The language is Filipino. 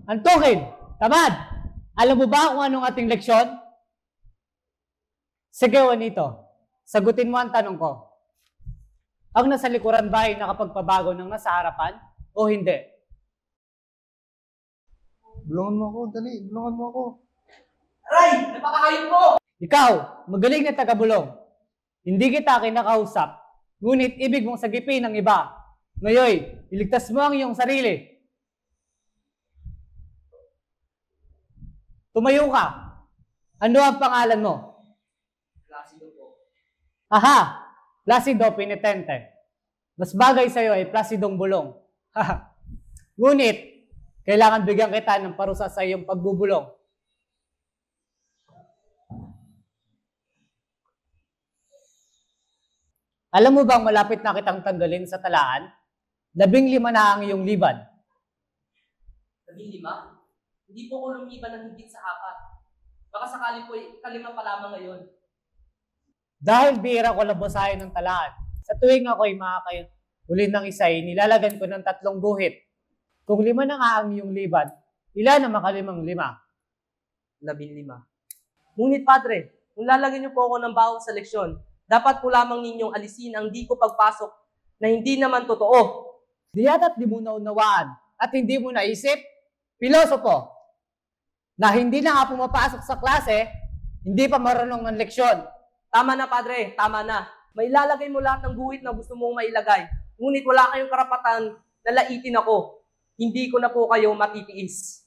Antukin! Tamad! Alam mo ba kung anong ating leksyon? Sige, Juanito. Sagutin mo ang tanong ko. Ang nasa likuran ba ay nakapagpabago ng nasa harapan o hindi? Bulungan mo ako, dali. Bulungan mo ako. Aray! Napakahayop mo! Ikaw, magaling na tagabulong. Hindi kita kinakausap, ngunit ibig mong sagipin ng iba. Ngayon, iligtas mo ang iyong sarili. Tumayo ka. Ano ang pangalan mo? Placido po. Aha! Placido Penitente. Mas bagay sa'yo ay Placidong Bulong. Ngunit, kailangan bigyan kita ng parusa sa iyong pagbubulong. Alam mo bang malapit na kitang tanggalin sa talaan? 15 na ang iyong liban. 15? Hindi po ko lumiban ng higit sa 4. Baka sakali po kalima pa lamang ngayon. Dahil bihira ko labasahin ng talaan, sa tuwing ako'y makakahuli ng isa'y, nilalagan ko ng 3 guhit. Kung 5 na nga ang iyong liban, ilan ang makalimang 5? 15. Ngunit Padre, kung lalagyan niyo po ako ng baho sa leksyon, dapat po lamang ninyong alisin ang di ko pagpasok na hindi naman totoo. Di yata't di mo naunawaan at hindi mo naisip, pilosopo, na hindi na nga pumapasok sa klase, hindi pa marunong ng leksyon. Tama na, Padre. Tama na. Mailalagay mo lahat ng guhit na gusto mong mailagay. Ngunit wala kayong karapatan na laitin ako. Hindi ko na po kayo matitiis.